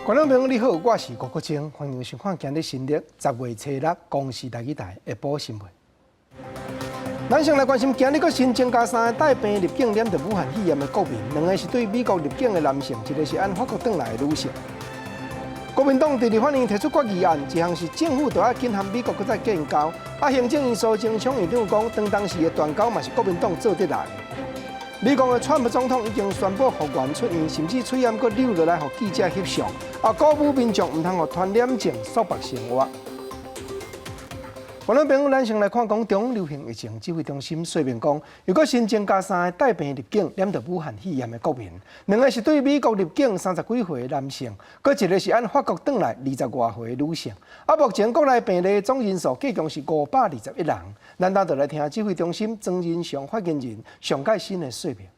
观众朋友你好，我是郭国清，欢迎收看今日新历10月初6公视台语台下晡新闻。咱先来关心今日个新增加3个带病入境染着武汉肺炎的国民，2个是对美国入境的男性，一个是按法国返来的女性。国民党伫立法院提出决议案，一项是政府都要紧和美国再建交，行政院苏贞昌院长讲，当时的断交嘛是国民党做得来。美国的川普总统已经宣布复原出院，甚至嘴烟阁溜落来，互记者翕相，鼓舞民众唔通互传染症束缚生活。观众朋友，咱先来看中央流行疫情指挥中心说明讲，如果新增加3个带病入境染着武汉肺炎的国民，2个是对美国入境30几岁的男性，搁一个是按法国返来20多岁的女性。目前国内病例总人数计共是521人。咱就来听指挥中心曾仁祥发言人上盖新的说明。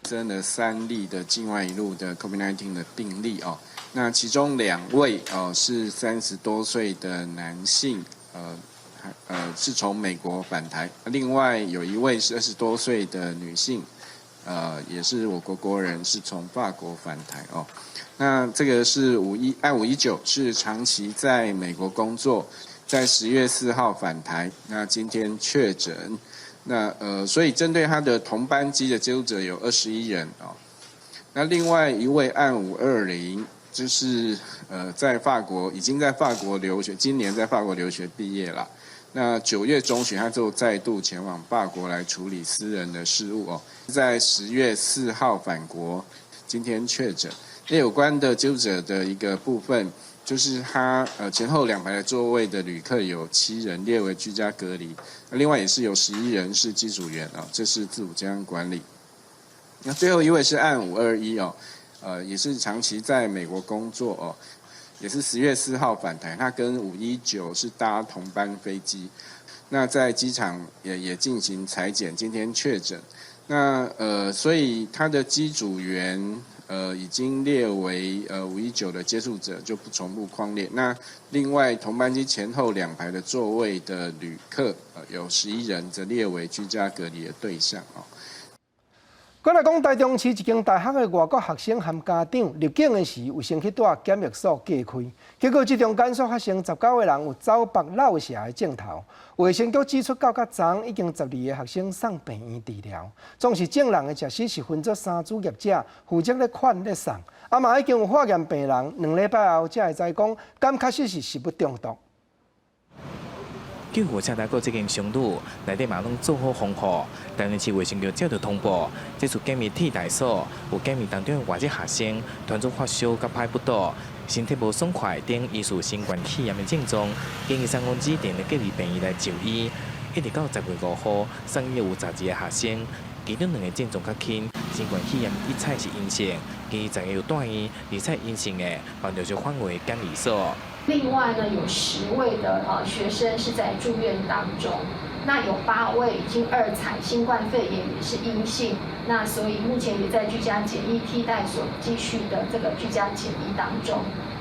增了3例的境外一路的 COVID-19 的病例哦，那其中2位是30多岁的男性。是从美国返台，另外有1位是20多岁的女性，也是我国国人，是从法国返台哦。那这个是按519是长期在美国工作，在10月4号返台，那今天确诊，那所以针对他的同班机的接触者有21人哦。那另外1位按520。就是在法国已经在法国留学，今年在法国留学毕业了。那9月中旬，他就再度前往法国来处理私人的事务哦。在10月4号返国，今天确诊。那有关的接触者的一个部分，就是他前后2排的座位的旅客有7人列为居家隔离，另外也是有11人是机组员哦，这是自主健康管理。那最后1位是按521哦。也是长期在美国工作哦，也是10月4号返台，他跟519是搭同班飞机，那在机场也进行采检，今天确诊。那所以他的机组员已经列为519的接触者，就不重复匡列。那另外同班机前后2排的座位的旅客有11人，则列为居家隔离的对象哦。再来讲，台中市一间大学的外国学生和家长入境的时，有先去住检疫所隔开，结果这中间所发生19个人有走北漏社的镜头。卫生局指出，到昨昨已经12个学生送病院治疗。总是证人的假使是分作3组业者负责咧款咧送，嘛已经有化验病人，2礼拜后才会知讲，敢确实是食物中毒。救护车来过这间商路，内底嘛拢做好防护。台南市卫生局接到通报，这处检疫替代所有检疫当中的外籍学生，团组发烧、甲歹不倒、身体无爽快等疑似新冠肺炎的症状，建议3公指定的隔离病院来就医。一直到10月5号，送医有12个学生，其中2个症状较轻，新冠肺炎一采是阴性，其余10个有带院2采阴性的，放疗就换为检疫所。另外呢，有10位的学生是在住院当中，那有8位已经2采新冠肺炎也是阴性，那所以目前也在居家检疫替代所继续的这个居家检疫当中。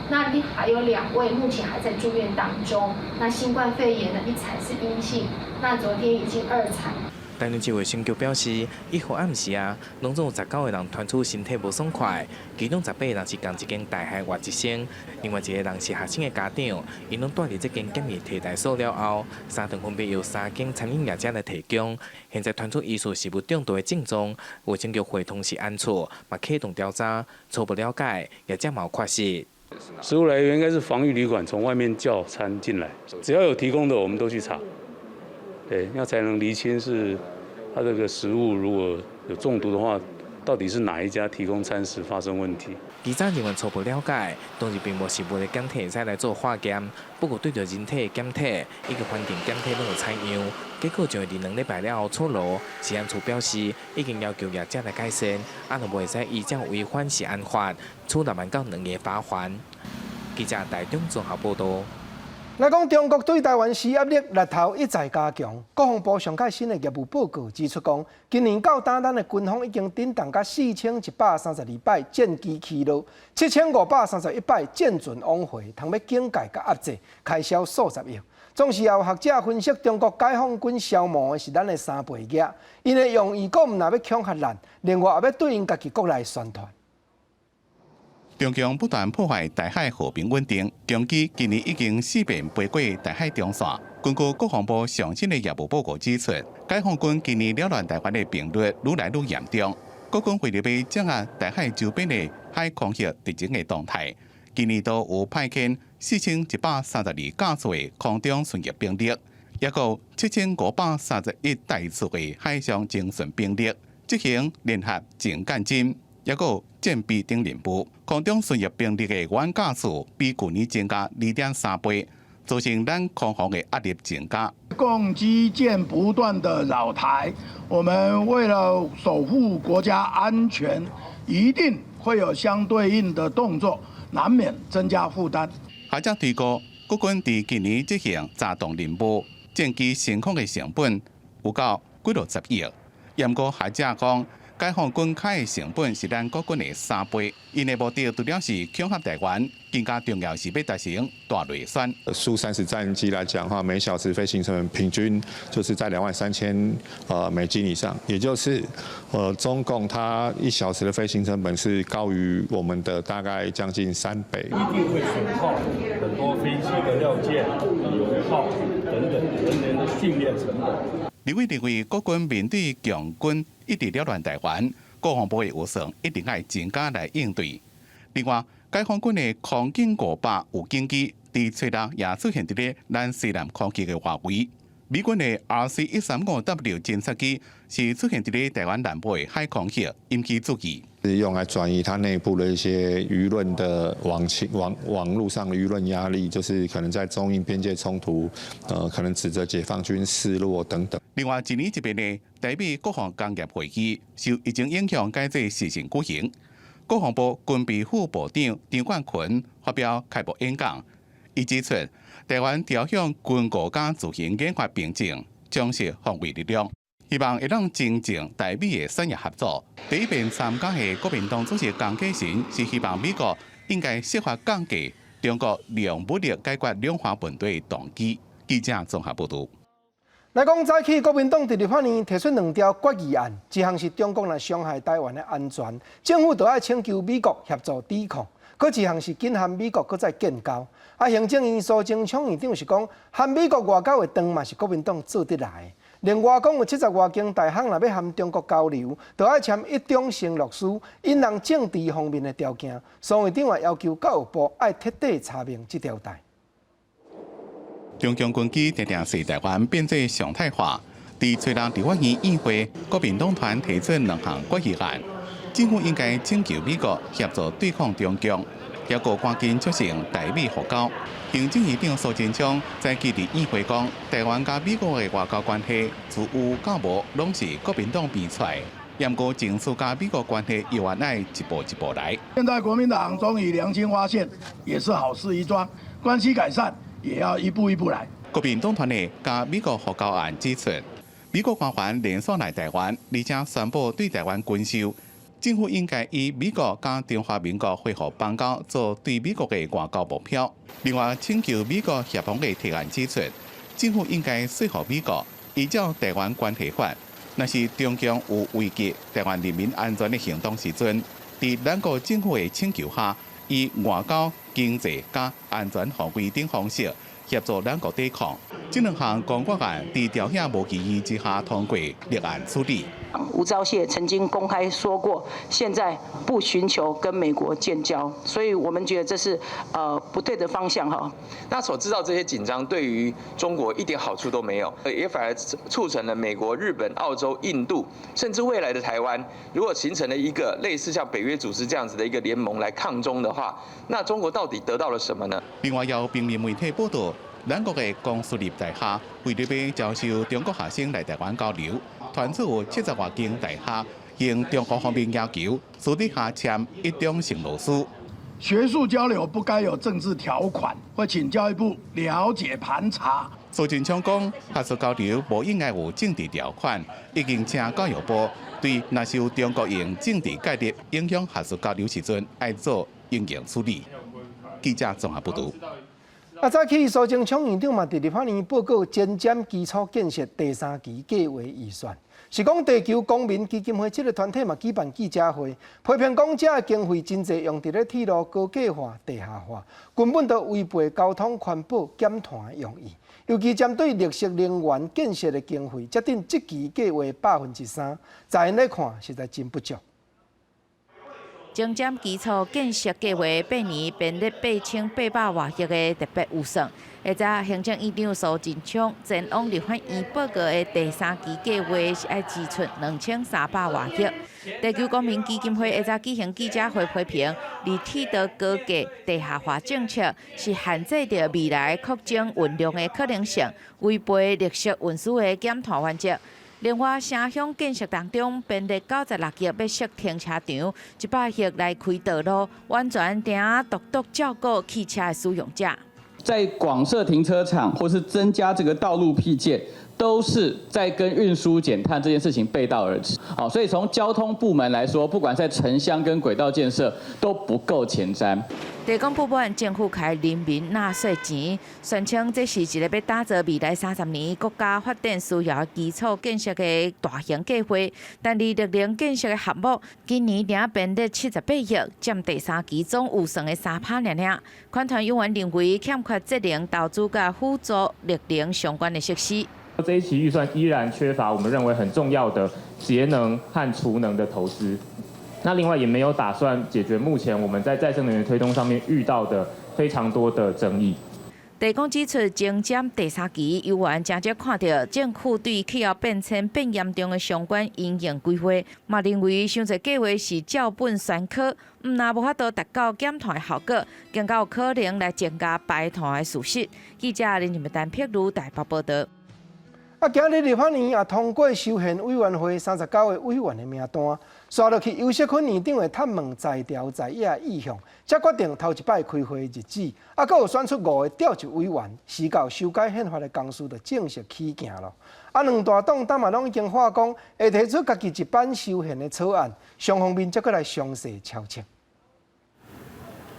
那还有2位目前还在住院当中，那新冠肺炎呢1采是阴性，那昨天已经2采。台南市卫生局表示，1号暗时拢总有19个人传出身体无爽快，其中18个人是共一间大学外籍生，另外1个人是学生的家长，因拢住伫这间检疫替代所了后，3顿分别由3间餐饮业者来提供。现在传出疑似食物中毒的症状，卫生局会同时安处，嘛启动调查，初步了解业者嘛有确实。食物来源应该是防疫旅馆从外面叫餐进来，只要有提供的我们都去查。对，要才能厘清是它这个食物如果有中毒的话，到底是哪一家提供餐食发生问题？记者人员初步了解，当时并无食物的检体使来做化验，不过对着人体的检体以及环境检体拢有采样，结果就会伫2礼拜了后出炉。食安处表示，已经要求业者来改善，若袂使依照违反食安法，处6万到2个罚款。记者台中综合报道。来讲，中国对台湾施压力力头一再加强。国防部上届新的业务报告指出，讲今年到今咱的军方已经点动甲4132摆战机起落，7531摆舰船往回，通要警戒甲压制，开销数十亿。总是也有学者分析，中国解放军消磨的是咱的3倍额，因的用意，阁毋若要恐吓咱，另外也要对因家己国内宣传。中共不断破坏台海和平稳定，共机今年已经4遍飞过台海中线。根据国防部上新的业务报告指出，解放军今年扰乱台湾的频率愈来愈严重。国军为了要掌握台海周边的海空域敌情的动态，今年都有派遣4132架次的空中巡弋兵力，也有7531台次的海上精顺兵力，执行联合警干侦，也有战备等任务。空中巡弋兵力的原架数比去年增加2.3倍，造成咱空防的压力增加。共机舰不断的扰台，我们为了守护国家安全，一定会有相对应的动作，难免增加负担。学者推估，国军在今年执行炸动任务，战机升空的成本有到几60亿。严格学者讲，解放军开的成本是咱国军的3倍，因的目的除了是恐吓台湾，更加重要是要达成大内宣。苏30战机来讲的话，每小时飞行成本平均就是在23000美金以上，也就是中共它1小时的飞行成本是高于我们的大概将近3倍。一定会损耗很多飞机的料件、油耗等等人员的训练成本。李伟认为，国军面对强军一直扰乱台湾，国防部的预算一定要增加来应对。另外，解放军的空警500有警机，伫吹落也出现伫咧咱西南空域的外围。美军的 RC-135W 侦察机是出现伫咧台湾南部的海空域，引起注意。是用来转移它内部的一些舆论的网络上的舆论压力，就是可能在中印边界冲突，可能指责解放军示弱等等。另外，一年一遍的台美国防工业会议受疫情影响改制时程举行。国防部军备副部长张冠群发表开幕演讲，伊指出，台湾朝向军国家自行研发并进，将是防卫力量。希望会让增进台美的产业合作。第一遍参加的国民党主席江启臣是希望美国应该设法降低中国利用武力解决两岸问题的动机。记者综合报道。来讲，早起国民党伫立法院提出2条决议案，一项是中共来伤害台湾的安全，政府就要请求美国协助抵抗；佮一项是紧和美国佮再建交。行政院苏贞昌院长是讲，和美国外交的长嘛是国民党做得来的。另外讲有70多间大行，若要和中国交流，就要签一中承诺书，引人政治方面的条件。苏院长也要求教育部要彻底查明这条带。中共军机常常使台湾变做常态化。伫吹人立法院议会，国民党团提出2项决议案，政府应该请求美国协助对抗中共，也个赶紧促成台美互交。行政院长苏贞昌在记者议会讲，台湾甲美国的外交关系自有到无，拢是国民党编出来。严格政府甲美国关系又原来一步一步来。现在国民党终于良心发现，也是好事一桩，关系改善也要一步一步来。国民党团的甲美国互交案指出，美国官员连续来台湾，而且宣布对台湾军售。政府应该以美国甲中华民国恢复邦交做对美国的外交目标。另外，请求美国协防的提案指出，政府应该说服美国依照《台湾关系法》，若是中共有危及台湾人民安全的行动时阵，伫咱国政府的请求下，以外交、经济加安全防卫等方式协助咱国抵抗。这2项公决案伫条件无异议之下通过立案处理。吴钊燮曾经公开说过，现在不寻求跟美国建交，所以我们觉得这是不对的方向哈。那所制造这些紧张，对于中国一点好处都没有，也反而促成了美国、日本、澳洲、印度，甚至未来的台湾，如果形成了一个类似像北约组织这样子的一个联盟来抗中的话，那中国到底得到了什么呢？另外，有平面媒体报道，咱国的公私立大厦为了要招收中国学生来台湾交流。团出有70多间大厦，应中国方面要求，私底下签一中承诺书。学术交流不该有政治条款，会请教育部了解盘查。苏贞昌讲，学术交流无应该有政治条款，已经请教育部对若是有中国用政治介入影响学术交流时阵，要做应用处理。记者综合报道。早起苏貞昌院长嘛，伫立法院报告前瞻基础建设第3期计划预算，是讲地球公民基金会这个团体嘛举办记者会，批评讲这个经费真侪用伫咧铁路高架化、地下化，根本就违背交通环保减碳的用意。尤其针对绿色能源建设的经费，决定这期计划3%，在因来看实在真不足。前瞻基础建设计划8年编列8800多亿的特别预算。下早行政院长苏贞昌前往立法院报告的第3期计划是要支出2300多亿。地球公民基金会下早举行记者会批评，离铁道高架地下化政策是限制着未来扩展运量的可能性，违背绿色运输的减碳原则。另外，城乡建设当中编列96亿要设停车场，100亿来开道路，完全定独独照顾汽车的使用者。在广设停车场或是增加这个道路辟建，都是在跟运输减碳这件事情背道而驰。好，所以从交通部门来说，不管在城乡跟轨道建设都不够前瞻。地公部门政府开人民纳税钱，宣称这是一个要打造未来30年国家发展需要基础建设的大型计划。但离绿能建设的项目，今年只编列78亿，占第3期总预算的3%尔。款团委员认为欠缺节能投资甲辅助绿能相关的设施。这一期预算依然缺乏我们认为很重要的节能和储能的投资。那另外也没有打算解决目前我们在再生能源推动上面遇到的非常多的争议。地公指出，前瞻第3期委员真正看到政府对气候变迁变严重的相关因应规划，嘛认为伤侪计划是照本宣科，若无法度达到减碳的效果，更加有可能来增加排碳的事实。记者林俊丹撇如台北报道。今日立法院也通过修宪委员会39位委员的名单，刷落去游锡堃院长的探问在调在野的意向，才决定头一摆开会日子，还有选出5个调集委员，时到修改宪法的公司就正式起行了。两大党党嘛拢已经话讲，会提出家己一版修宪的草案，双方面则搁来详细敲切。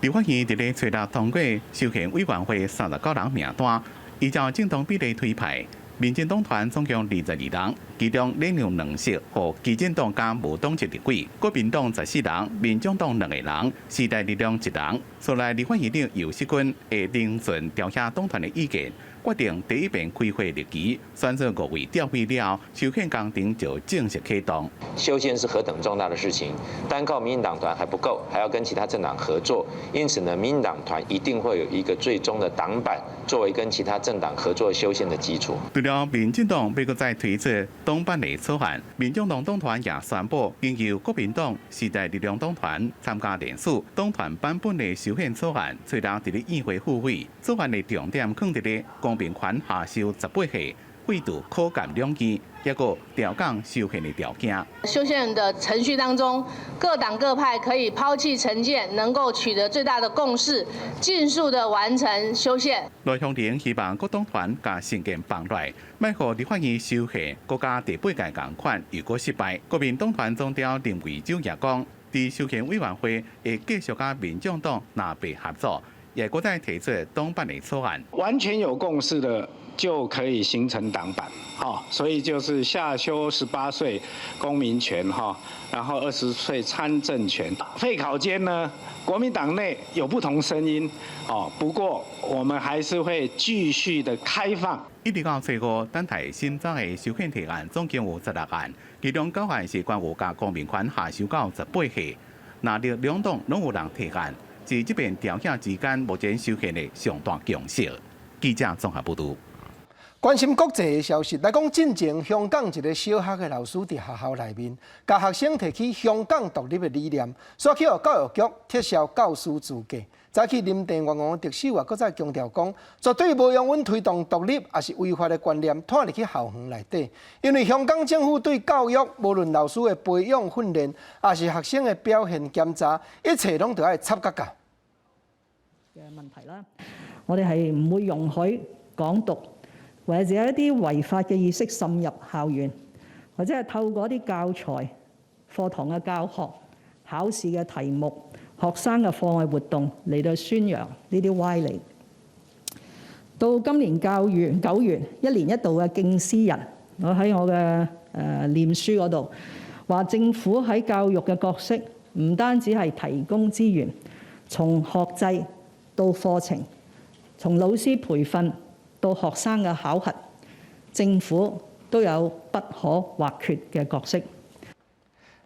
立法院伫咧找到通过修宪委员会39人名单，依照政党比例推派。民进党团总共22人，其中领有2席，和基进党加无党籍立委；国民党14人，民众党2个人，时代力量1人。所来立法院长游锡堃会聆讯调查党团的意见，决定第一遍开会日期，选择5位调会了，修宪工程就正式启动。修宪是何等重大的事情，单靠民进党团还不够，还要跟其他政党合作。因此呢，民进党团一定会有一个最终的党版，作为跟其他政党合作修宪的基础。除了民进党要再推出党版的草案，民众党党团也宣布，经由国民党、时代力量党团参加联署，党团版本的修宪草案，虽然伫咧议会复会，草案的重点放伫咧公平权下修18岁。制度可干两期，也个调降修宪的条件。修宪的程序当中，各党各派可以抛弃成见，能够取得最大的共识，尽速的完成修宪。赖香玲希望各党团甲新建放来，莫互立法院修宪国家第8届共款如果失败。国民党团总召林维洲也讲，伫修宪委员会会继续甲民众党南北合作，也搁再提出党版的草案。完全有共识的。就可以形成党版，所以就是下修18岁公民权，然后20岁参政权。废考监呢，国民党内有不同声音，不过我们还是会继续的开放。一直到最后，等待新增的修宪提案总共有16案，其中9案是关于将公民权下修到18岁。那两党拢有人提案，是这边条件之间目前修宪的上大共识。记者综合报道。关心国际的消息，来讲进前香港一个小学的老师伫学校内面，教学生提起香港独立的理念，所以去予教育局撤销教师资格。早起林郑月娥特首也搁再强调讲，绝对无用阮推动独立也是违法的观念拖入去校园内底，因为香港政府对教育，无论老师的培养训练，也是学生的表现检查，一切拢都要插脚架。嘅問題啦，我哋係唔會容許港獨。或者有一啲違法嘅意識滲入校園，或者係透過一啲教材、課堂嘅教學、考試嘅題目、學生嘅課外活動嚟到宣揚呢啲歪理。到今年9月1年1度嘅敬師日，我喺我嘅臉書嗰度話，政府喺教育嘅角色唔單止係提供資源，從學制到課程，從老師培訓到學生嘅考核，政府都有不可或缺嘅角色。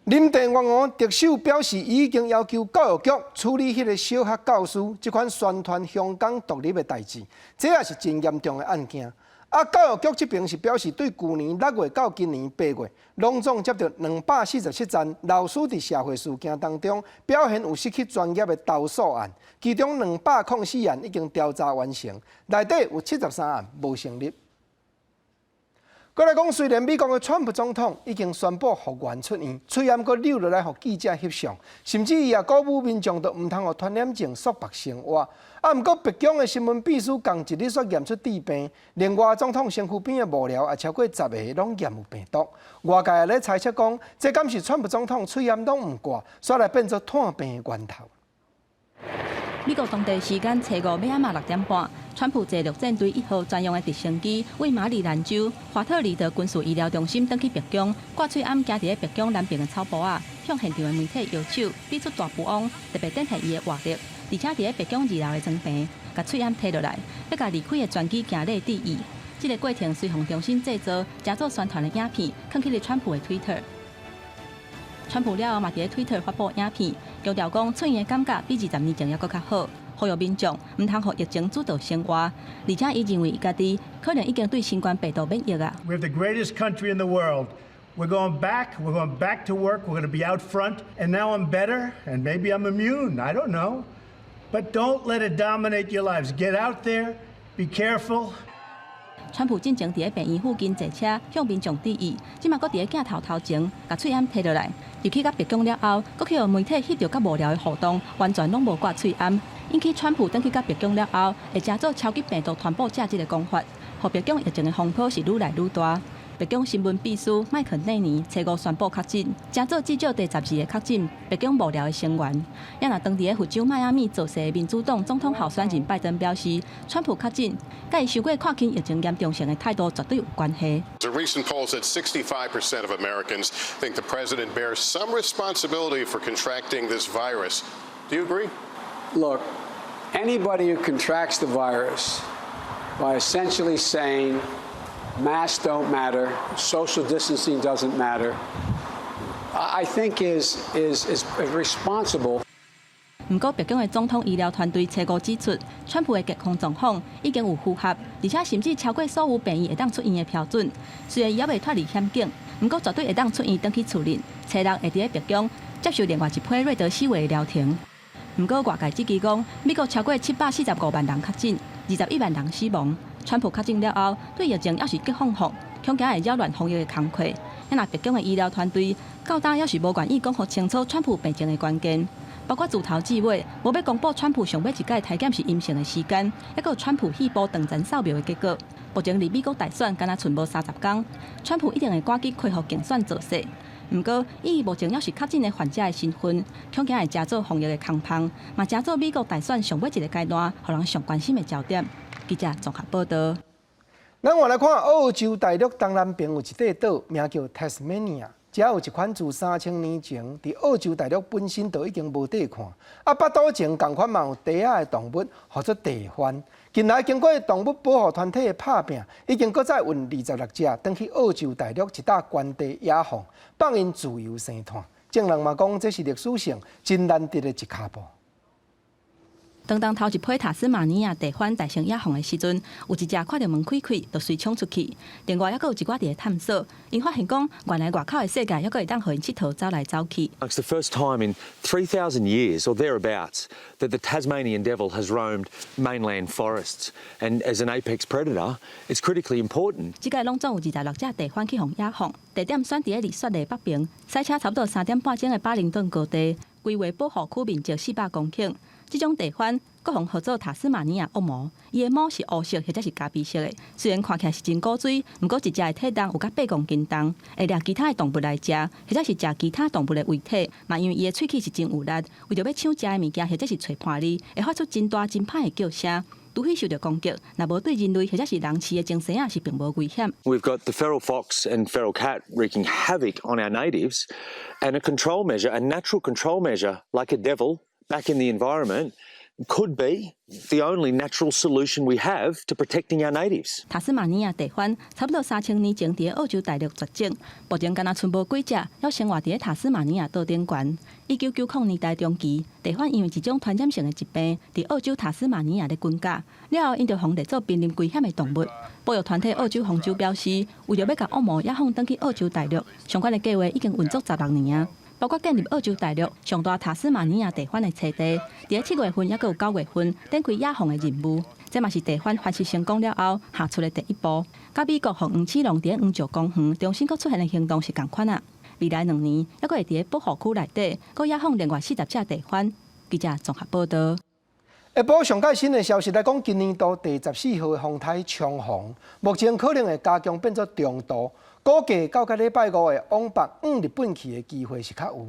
林鄭月娥特首表示，已經要求教育局處理迄個小學教師這款宣傳香港獨立的代志，這也是真嚴重的案件。教育局這邊是表示，對去年6月到今年8月，攏總接到247宗老師佇社會事件當中表現有失去專業的投訴案，其中204案已經調查完成，內底有73案無成立。過來講，雖然美國嘅川普總統已經宣布復原出院，崔儢閣溜落來和記者翕相，甚至伊也鼓舞民眾都唔通互傳染症束縛生活。不過白宮嘅新聞秘書同一日說驗出治病，另外總統身軀邊嘅幕僚也超過10個攏驗有病毒。外界也咧猜測講，這敢是川普總統崔儢攏唔掛，所以來變做探病嘅源頭。美國當地時間下午尾仔6點半，川普坐陸戰隊1號專用的直升機，為馬里蘭州華特利德軍事醫療中心登去白宮，掛喙暗行佇白宮南邊的草坡仔，向現場的媒體搖手，比出大富翁，特別展現伊的活力，而且佇白宮2樓的床邊，把喙暗摕落來，要甲離開的專機行禮致意。這個過程隨行中心製作，加做宣傳的影片，放去了川普的 Twitter。川普了後嘛佇 Twitter 發布影片，強調講出院的感覺比20年前還佫較好，呼籲民眾唔通互疫情主導生活，而且伊認為伊家己可能已經對新冠病毒免疫啊。We have the greatest country in the world. We're going back. We're going back to work. We're going to be out front. And now I'm better, and maybe I'm immune. I don't know. But don't let it dominate your lives. Get out there. Be careful. 川普進前佇病院附近坐車向民眾致意，即嘛佫佇鏡頭前，甲喙暗摕落來。入去到白宮了後，佫去互媒體翕到甲無聊的互動，完全攏無掛喙暗，引起川普登去到白宮了後，會加做超級病毒傳播者這個講法，互白宮疫情的風波是愈來愈大。白宮新聞秘書麥肯內尼下午宣布確診，加做至少第12個確診白宮幕僚的成員。也若當地的佛州邁阿密做事民主黨總統候選人拜登表示，川普確診，甲伊受過看輕疫情嚴重性的態度絕對有關係。A recent poll said 65% of Americans think the president bears some responsibility for contracting this virus. Do you agree? Look, anybody who contracts the virus by essentially saying masks don't matter, social distancing doesn't matter, I think is irresponsible. 不過，白宮的總統醫療團隊車哥指出，川普的健康狀況已經有符合，而且甚至超過所有病院會當出院的標準。雖然伊還未脫離險境，不過絕對會當出院登去處理。車人會佇白宮接受另外一批瑞德西韋的療程。不過，外界指記講，美國超過745萬人確診，21萬人死亡。川普確診了後，對疫情要是急放緩，恐驚會擾亂防疫的工作。因為白宮的醫療團隊到今要是無願意講予清楚川普病情的關鍵。包括自頭至尾，無要公布川普上尾一屆體檢是陰性的時間，還有川普肺部斷層掃描的結果。目前離美國大選敢若剩無30天，川普一定會趕緊恢復競選造勢。不過，以目前要是確診的患者的身份，恐驚會加做防疫的空棒，嘛加做美國大選上尾一個階段，互人上關心的焦點。記者綜合報道。咱我來看澳洲大陸東南邊有一塊島，名叫 Tasmania。這有一款自3000年前佇澳洲大陸本身就已經無地看，8度前同款嘛有地下的動物，叫做地獾。近來經過動物保護團體的拍拼，已經擱再運26隻轉去澳洲大陸一笪關地野放，放因自由生態。眾人嘛講，這是歷史上真難得的一腳步。當頭一批塔斯馬尼亞地獾大型野放的時陣，有一隻看到門開開，就隨衝出去。另外，還有一寡佇探索，因發現講，原來外口的世界還會當互因佚佗走來走去。It's the first time in 3,000 years or thereabouts that the Tasmanian devil has roamed mainland forests, and as an apex predator, it's critically important. 這屆攏總有26隻地獾去互野放，地點選佇麗雪的北邊，駛車差不多3點半鐘的巴靈頓高地，規劃保護區面積400公頃。這種地獾，各項號做塔斯馬尼亞惡魔，伊的毛是烏色或者是咖啡色的。雖然看起來是真古錐，不過一隻的體重有甲8公斤重，會掠其他的動物來食，或者是食其他動物的遺體。嘛因為伊的喙齒是真有力，為着要搶食的物件或者是找伴侶，會發出真大真歹的叫聲。除非受到攻击，若无对人类或者是人饲的精神是并无危险。We've got the feral fox and feral cat wreaking havoc on our natives, and a control measure, a natural control measure like a devil back in the environment, could be the only natural solution we have to protecting our natives. 塔斯马尼亚地番差不多3000年前伫澳洲大陆绝种，目前敢若剩无几只，要生活伫塔斯马尼亚岛顶悬。1990年代中期，地番因为一种传染性的疾病，伫澳洲塔斯马尼亚咧滚价，了后因着防列作濒临危险的动物。保育团体澳洲红州表示，为着要甲恶魔野放转去澳洲大陆，相关的计划已经运作16年啊。包括建立澳洲大陆上大塔斯马尼亚地番的栖地，伫7月份也佮有9月份展开野放的任务，这嘛是地番发射成功了后下出的第一步。甲美国红黄齿龙伫黄石公园重新佮出现的行动是共款啊。未来2年还佮会伫保护区内底佮野放另外40只地番。记者综合报道。下晡上届新的消息来讲，今年度第14号的风台强风，目前可能会加强变作中度。估计到礼拜5的往北往日本去的机会是较有。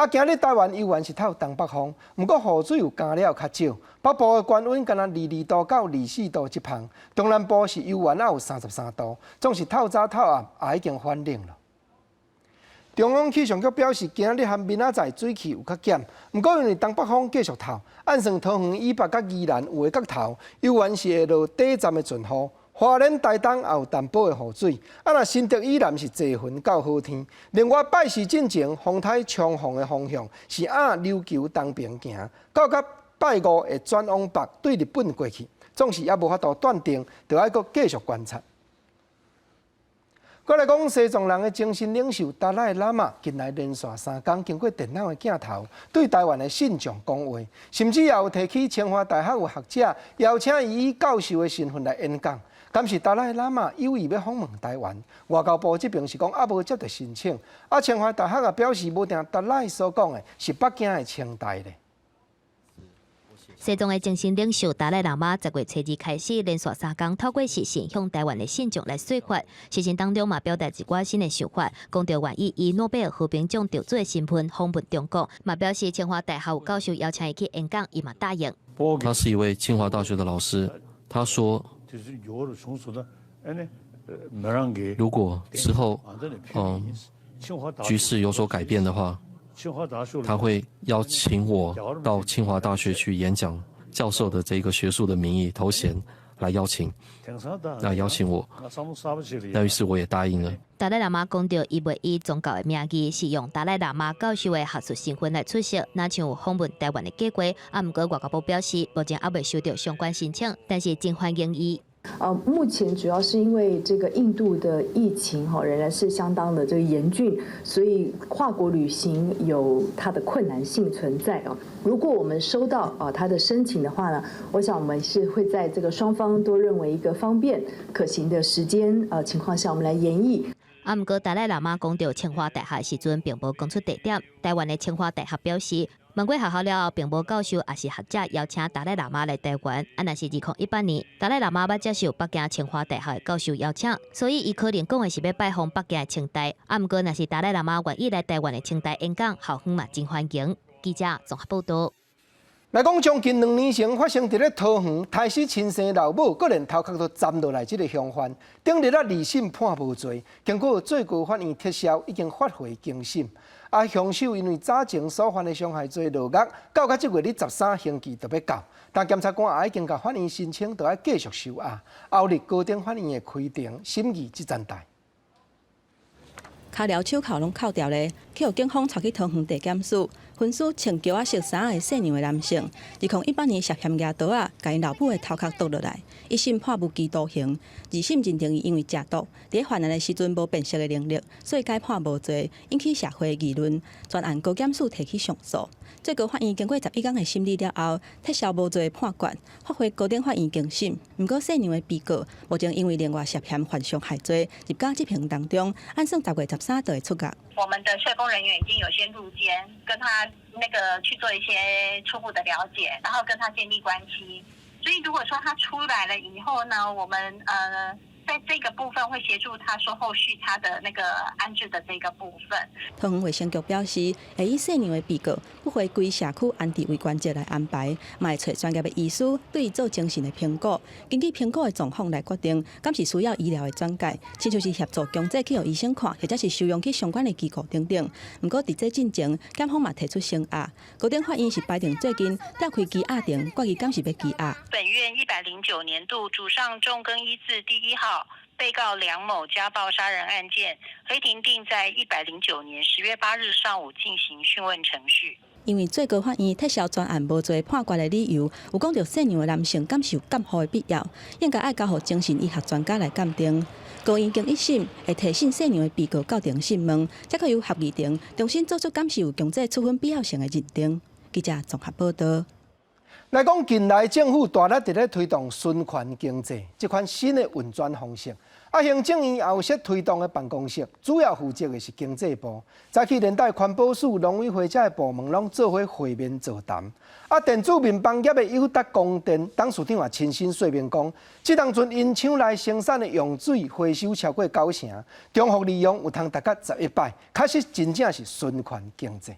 今日台湾依然是透东北风，不过雨水有降了较少。北部的高温敢若22度到24度一旁，东南部是悠然有33度，总是透早透暗也已经反冷了。中央气象局表示，今日和明仔载水气有较减，不过因为东北风继续透，按算桃园以北甲宜兰有的角头，悠然是会落短暂的阵雨。花莲、台东也有淡薄的雨水，若新竹依然是多云到好天。另外，拜四进前，风台强风的方向是按琉球东边行，到拜5会转往北对日本过去，总是也无法度断定，就要搁继续观察。再来讲，西藏人的精神领袖达赖喇嘛近来连续3天经过电脑的镜头，对台湾的信众讲话，甚至也有提起清华大学的学者，邀请伊以教授的身份来演讲。但是达赖喇嘛有意要访问台湾，外交部这边是讲无接到申请，清华大学也表示无定达赖所讲的是北京的清代咧。西藏的精神领袖达赖喇嘛10月初2开始连续3天透过视讯向台湾的信众来说法，视讯当中嘛表达一寡新的想法，讲到愿意以诺贝尔和平奖得主的身份访问中国，嘛表示清华大学有教授邀请伊去演讲，伊嘛答应。他是一位清华大学的老师，他说。如果之后局势有所改变的话，他会邀请我到清华大学去演讲，教授的这个学术的名义头衔来邀请我，那于是我也答应了。达赖喇嘛讲到，伊袂以宗教的名义，是用达赖喇嘛教授的学术身份来出席，那像有访问台湾的计划。不过外交部表示，目前还未收到相关申请，但是真欢迎伊。目前主要是因为这个印度的疫情仍然是相当的这个严峻，所以跨国旅行有它的困难性存在啊。如果我们收到他的申请的话呢，我想我们是会在这个双方都认为一个方便可行的时间情况下，我们来研议。不过达赖喇嘛讲到清华大学时阵，并无讲出地点。台湾的清华大学表示，问过学校了后，并无教授也是学者邀请达赖喇嘛来台湾。若是2018年，达赖喇嘛要接受北京清华大学的教授邀请，所以伊可能讲的是要拜访北京的清大。不过若是达赖喇嘛愿意来台湾的清大演讲，校方嘛真欢迎。记者综合报道。来讲，将近2年前发生伫咧桃园胎死亲生老母，个人头壳都斩落来，这个凶犯，顶日2审判无罪，经过最高法院撤销，已经发回更审。凶手因为早前所犯的伤害罪落狱，到这月13刑期就要到，但检察官也已经甲法院申请，就要继续收押。后日高等法院会开庭审议这件代。脚镣手铐拢扣掉咧，去互警方带去桃园地检署。分尸穿胶仔色衫的姓杨的男性，2018年涉嫌举刀啊，甲因老母的头壳剁落来，1审判无期徒刑，2审认定伊因为食毒，伫犯案的时阵无辨识的能力，所以改判无罪，引起社会议论。专案高检署提起上诉，最高法院经过11天的审理了后，撤销无罪判决，发回高等法院更审。不过姓杨的被告目前因为另外涉嫌犯伤害罪，入监执行当中，按算10月13就会出狱。我们的社工人员已经有先入监，跟他去做一些初步的了解，然后跟他建立关系。所以如果说他出来了以后呢，我们在这个部分会协助他说后续他的那个安置的这个部分。桃园卫生局表示，会以细尿的被告不回归社区安置为关节来安排，嘛会找专业的医师对伊做精神的评估，根据评估的状况来决定，敢是需要医疗的转介，亲像是协助强制去互医生看，或者是收容去相关的机构等等。不过伫这进前，检方嘛提出声押，高等法院是排定最近调开羁押庭，决议敢是要羁押。本院109年度主上重更一字第1号被告梁某家暴杀人案件，合庭定在109年10月8日上午进行讯问程序。因为最高法院撤销专案无罪判决的理由，有讲到细尿的男性敢是有监护的必要，应该爱交予精神医学专家来鉴定。高院经一审会提醒细尿的被告到庭讯问，才可由合议庭重新做出敢是有强制处分必要性的认定。记者综合报道。来讲，近来政府大力伫咧推动循环经济这款新的运转方式。行政院后续推动的办公室，主要负责的是经济部。早起连带环保署、农委会这些部门拢做伙会面座谈。电子民帮业的友达供电董事长也亲身说明讲，这当阵因厂内生产的用水回收超过90%，重复利用有通达到11摆，确实真正是循环经济。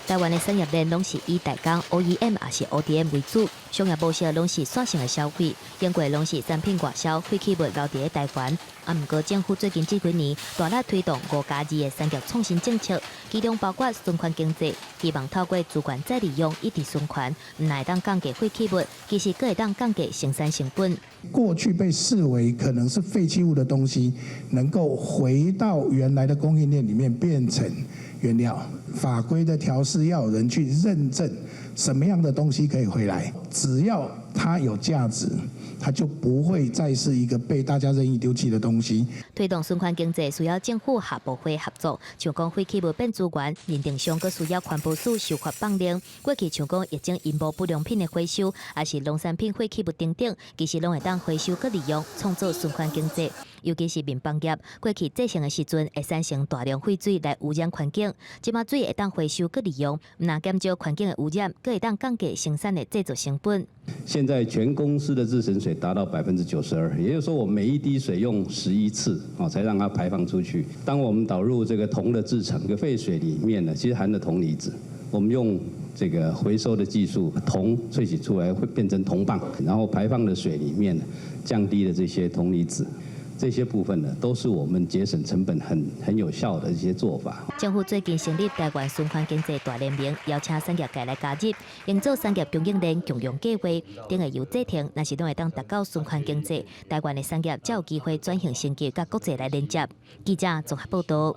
台湾的产业链拢是以代工 OEM 也是 ODM 为主，商业模式拢是线性的消费，经过拢是产品外销，废弃物留伫台湾。不过政府最近这几年大力推动5+2的产业创新政策，其中包括循环经济，希望透过资源再利用，一直循环，唔会当降低废弃物，其实佫会当降低生产成本。过去被视为可能是废弃物的东西，能够回到原来的供应链里面变成原料。法规的调试要有人去认证什么样的东西可以回来，只要它有价值，它就不会再是一个被大家任意丢弃的东西。推动循环经济需要政府下部会合作，像讲废弃物变资源，认定上佫需要环保署授发放令。过去像讲疫情因无不良品的回收，也是农产品废弃物等等，其实拢会当回收佫利用，创造循环经济。尤其是民帮业，过去制成的时阵会产生大量废水来污染环境，即马水会当回收佫利用，唔那减少环境的污染，佫会当降低生产的制作成本。现在全公司的制成水达到92%，也就是说我每一滴水用11次才让它排放出去。当我们导入这个铜的制成，个废水里面呢，其实含了铜离子，我们用这个回收的技术，铜萃取出来会变成铜棒，然后排放的水里面降低了这些铜离子。这些部分呢，都是我们节省成本很有效的一些做法。政府最近成立台湾循环经济大联盟，邀请产业界来加入，营造产业供应链共用计划，等下由制停，若是拢会当达到循环经济，台湾的产业才有机会转型升级，甲国际来连接。记者综合报道。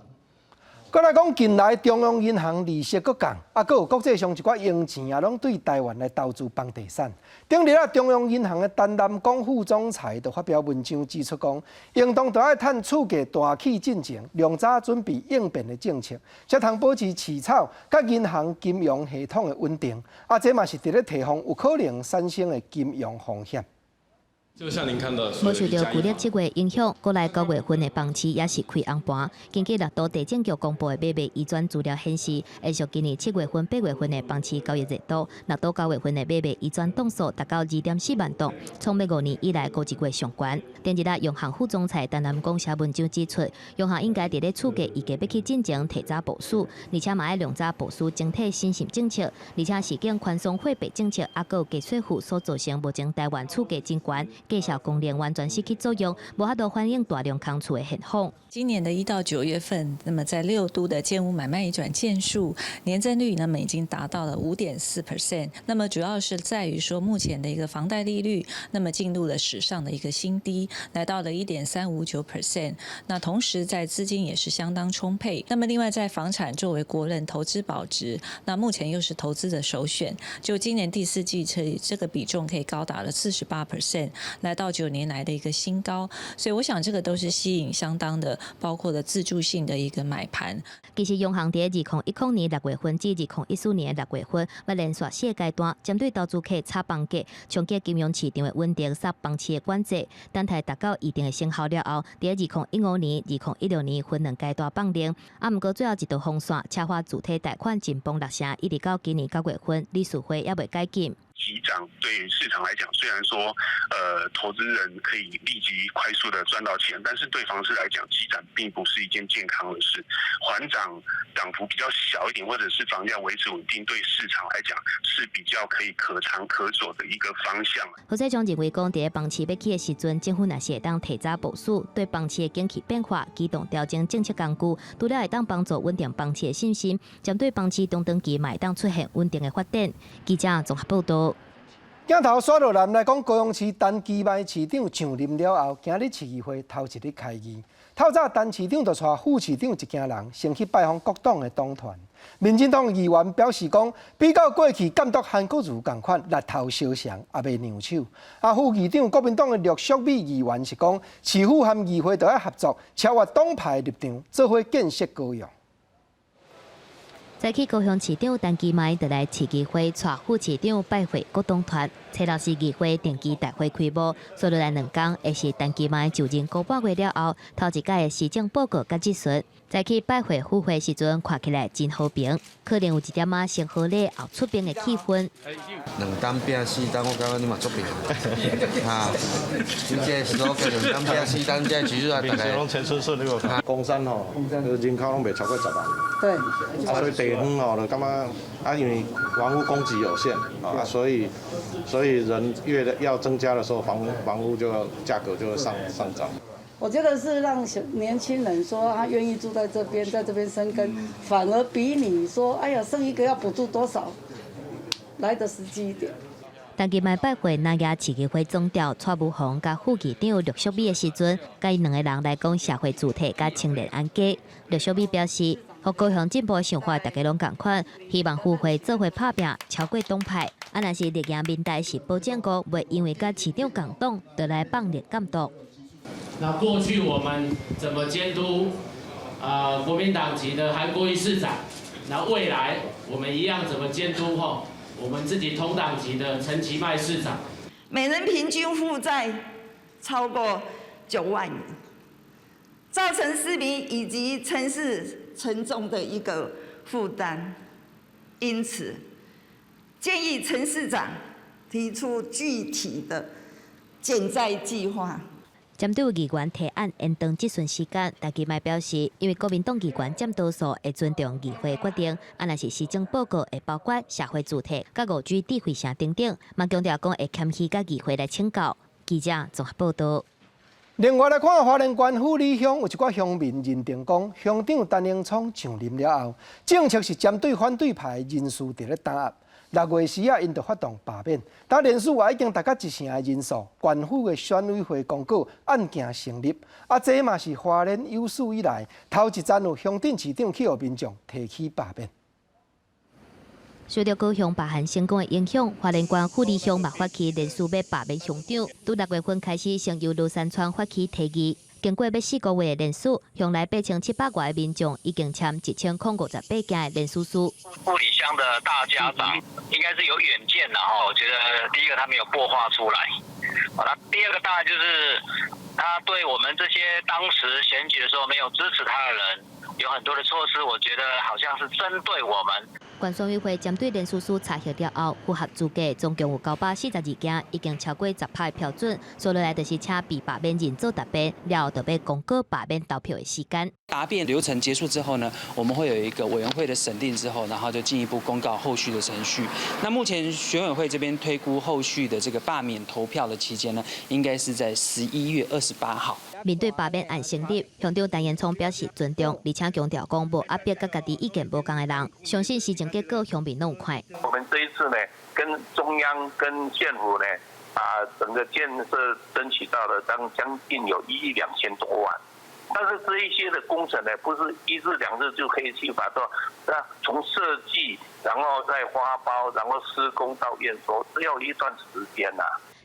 再来讲，近来中央银行利息搁降，搁有国际上一寡用钱也拢对台湾来投资房地产。顶日中央银行的陈南光副总裁就发表文章指出讲，行动就要趁厝价大起进前，量早准备应变的政策，才通保持市场甲银行金融系统的稳定。这嘛是伫咧提防有可能产生的金融风险。就像您看到，无受到旧历7月影响，过来9月份的房市也是开红盘。根据六都地政局公布的买卖移转资料显示，延续今年7月份、8月份的房市交易热度，六都9月份的买卖移转栋数达到2.4万栋，创5年以来高一月上悬。顶日央行副总裁陈南光写文章指出，央行应该伫咧厝价预计要去进前提早部署，而且嘛要量早部署整体新型政策，而且事件宽松货币政策，搁有加税负所造成目前台湾厝价真悬。介绍供应完全失去作用，无法度反映大量空厝的现况。今年的1到9月份，那么在6都的建屋买卖移转件数年增率，那么已经达到了5.4%。那么主要是在于说，目前的一个房贷利率，那么进入了史上的一个新低，来到了1.359%。那同时在资金也是相当充沛。那么另外在房产作为国人投资保值，那目前又是投资的首选。就今年第4季这个比重可以高达了48%，来到9年来的一个新高。所以我想这个都是吸引相当的。包括了自助性的一个买盘。其实央行伫2010年6月份至2014年6月份，要连续4个阶段，针对投资客炒房价，重建金融市场的稳定、杀房市的管制，等待达到一定的成效了后，伫2015年、2016年分2阶段放量。不过最后一道风线，车花主体贷款紧绷6成，一直到今年9月份，理事会也未解禁。急涨，对市场来讲，虽然说投资人可以立即快速的赚到钱，但是对房市来讲，急涨并不是一件健康的事。缓涨涨幅比较小一点，或者是房价维持稳定，对市场来讲是比较可以可长可久的一个方向。何世忠认为，讲在房市要起的时阵，政府若是会当提早部署，对房市的景气变化机动调整政策工具，除了会当帮助稳定房市的信心，针对房市中长期嘛会当出现稳定的发展。记者综合报道。镜头刷落南来讲，高雄市陈其迈市长上任了后，今日市议会头一日开议。透早，陈市长就带副市长一行人先去拜访各党的党团。民进党议员表示讲，比较过去监督韩国瑜同款力头相像，也未让手。副议长国民党的陆淑美议员是讲，市府和议会都要合作，超越党派立场，做伙建设高雄。早起高雄市长陈其迈就来市议会带副市长拜会各党团，蔡老市议会定期大会开幕，所落来2天，也是陈其迈就任5个月了后头一届的市政报告甲质询。早起拜会赴会时阵，看起来真和平，可能有一点仔先好礼后出兵的气氛。2担拼4担，我感觉你嘛足平。哈，你这时候叫2担拼4担，这其实啊，大概。拢前顺顺那个。公山吼，人口拢袂超过10万。对。所以地方吼，就感觉因为房屋供给有限所以人越要增加的时候，房屋就价格就会上涨。我觉得是让年轻人说他愿意住在这边，在这边生根，反而比你说哎呀生一个要补助多少来得实际一点。陈其迈拜会那家市议会总调蔡武雄甲副议长陆淑美的时阵，甲伊2个人来讲社会主体甲青年安家。陆淑美表示，和高雄进步的想法大家拢同款，希望赴会做伙拍拼，超过党派。若是立赢民代是保监局，袂因为甲市长共党，就来放烈监督。那过去我们怎么监督国民党籍的韩国瑜市长？那未来我们一样怎么监督我们自己同党籍的陈其迈市长？每人平均负债超过9万元，造成市民以及城市沉重的一个负担。因此，建议陈市长提出具体的减债计划。针对议员提案延长质询时间，陈其迈表示，因为国民党议员占多数，会尊重议会决定。若是市政报告会包括社会主体、甲5G智慧城等等，嘛强调讲会谦虚甲议会来请教。记者综合报道。另外来看，花莲县富里乡有一寡乡民认定讲，乡长陈英聪上任了后，政策是针对反对派人士伫咧打压。6月时因就发动罢免，但人数也已经达到1成的人数。县府的选委会公告案件成立，这嘛是花莲有史以来头一站有乡镇市长去予民众提起罢免。受到高雄罢韩成功的影响，花莲县富里乡嘛发起连署要罢免乡长，从6月份开始，先由罗山村发起提议。经过要4个月的连署，乡内8700外的民众已经签1058件的连署书。富里乡的大家长应该是有远见的我觉得第一个他没有破化出来，那第二个当然就是他对我们这些当时选举的时候没有支持他的人，有很多的措施，我觉得好像是针对我们。县选委会针对连署书查核了后，符合资格总共有942件，已经超过10%的标准。所落来就是请被罢免人做答辩，了后就要公告罢免投票的时间。答辩流程结束之后呢，我们会有一个委员会的审定之后，然后就进一步公告后续的程序。那目前选委会这边推估后续的这个罢免投票的期间呢，应该是在11月28号。面对罢免案成立，乡长陈延聪表示尊重，而且强调讲无压迫甲家己意见无同的人，相信市政结果乡民拢有看。我们这一次呢，跟中央跟县府呢，把整个建设争取到了将近有1亿2千多万。但是这一些的工程呢，不是1日2日就可以去把它，那从设计，然后再发包，然后施工到验收，只要一段时间呐。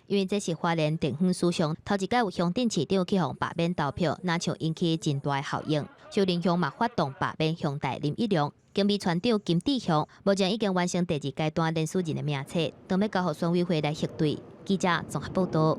因为这是花莲地方史上头一届有乡镇市长去向罢免投票，那像引起真大的效应。秀林乡嘛发动罢免乡代林一良，经被传长金地乡目前已经完成第2阶段连署人的名册，等要交予选委会来核对。记者综合报道。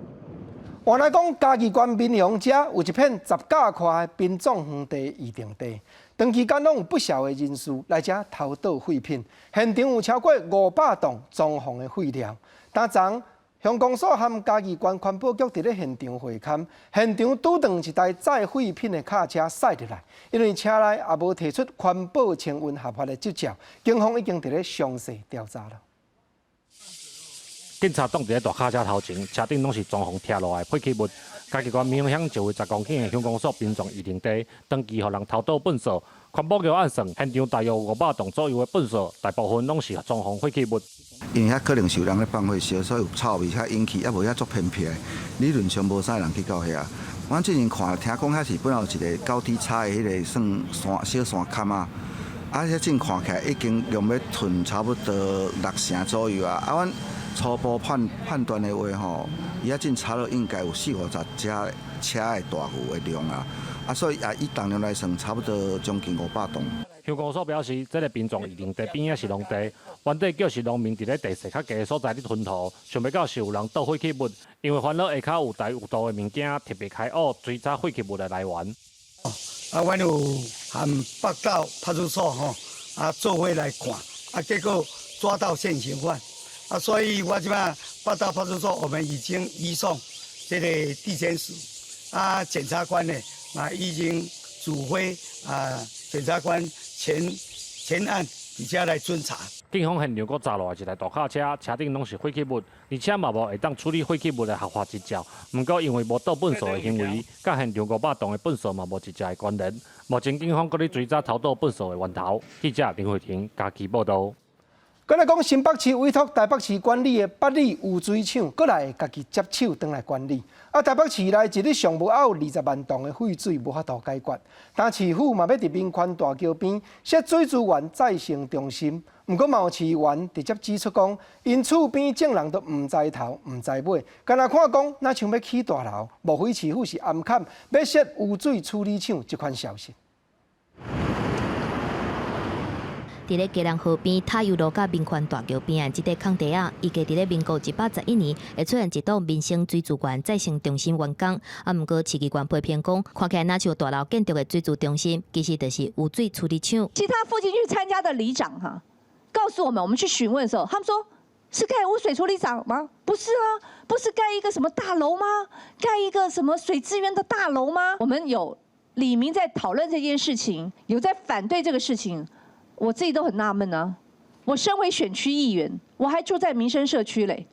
原来讲嘉义县民雄遮有一片10甲块的殡葬荒地预定地，长期间拢有不少的人士来遮偷盗废品，现场有超过500栋装潢的废料。打昨乡公所和嘉义县环保局伫咧现场会勘，现场拄撞一台载废品的卡车驶入来，因为车内也无提出环保清运合法的执照，警方已经伫咧详细调查了。警察挡伫咧大卡车头前，车顶拢是装潢拆落来废弃物。嘉义县明乡就为10公顷的乡公所殡葬遗留地，登记互人偷盗粪扫。环保局按算，现场大约500栋左右的粪扫，大部分拢是装潢废弃物。因为遐可能是有人咧放火烧，所以有臭味，遐引起也无遐足偏僻。理论上无啥人去到遐。阮最近看听讲遐是本来有一个高低差的迄个算小山坎啊，遐正看起来已经用要囤差不多6成左右啊。阮初步判断的话吼，伊遐正差了应该有40-50只车的大户的量啊。所以以重量来算，差不多将近500栋。乡公所表示，这个殡葬遗留地边仔是农地，原地就是农民伫咧地势较低的所在咧吞吐，想袂到是有人倒废弃物，因为烦恼下骹有大有大的物件，特别开挖追查废弃物的来源。阮有和北岛派出所做伙来看，结果抓到现行犯，所以我即摆北岛派出所我们已经移送这个地检署，检察官呢已经指挥检察官前案而且来巡查。警方现场阁查落来一台大卡车，车顶拢是废弃物，而且嘛无会当处理废弃物的合法执照。不过因为无倒粪扫的行为，甲现场500栋的粪扫嘛无直接的关联。目前警方阁咧追查偷盗粪扫的源头。记者林慧婷嘉义报道。再来讲，新北市委托台北市管理的八里污水厂，过来家己接手转来管理。台北市内一日上无还有20万吨的废水无法度解决。但市府嘛要伫民权大桥边设水资源再生中心，不过嘛有市员直接指出讲，因厝边种人都唔知头唔知尾，干那看讲那像要起大楼，莫非市府是暗砍要设污水处理厂这款消息。伫咧基隆河边塔悠路甲民权大桥边的这块空地啊，预计伫咧民国111年会出现一栋民生水资源再生中心完工。不过市机关批评讲，看起来若像大楼建筑的水资中心，其实就是污水处理厂。其他附近去参加的里长告诉我们去询问的时候，他们说是盖污水处理厂吗？不是啊，不是盖一个什么大楼吗？盖一个什么水资源的大楼吗？我们有里民在讨论这件事情，有在反对这个事情。我自己都很纳闷啊！我身为选区议员，我还住在民生社区嘞，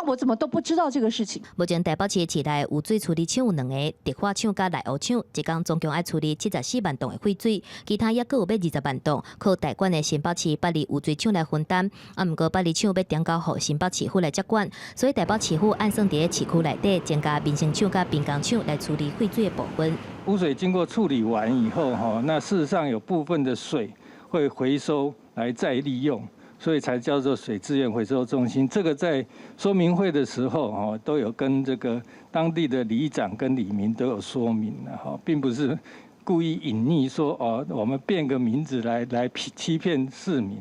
我怎么都不知道这个事情？目前台北市市内污水处理厂有2个，迪化厂甲内湖厂，一工总共爱处理74万吨的废水，其他也阁有要20万吨，靠台管的新北市八里污水厂来分担。不过八里厂要转交予新北市府来接管，所以台北市府按算伫咧市区内底增加民生厂甲滨江厂来处理废水的部分。污水经过处理完以后，那事实上有部分的水会回收来再利用，所以才叫做水资源回收中心。这个在说明会的时候都有跟这个当地的里长跟里民都有说明了并不是故意隐匿说我们变个名字来欺骗市民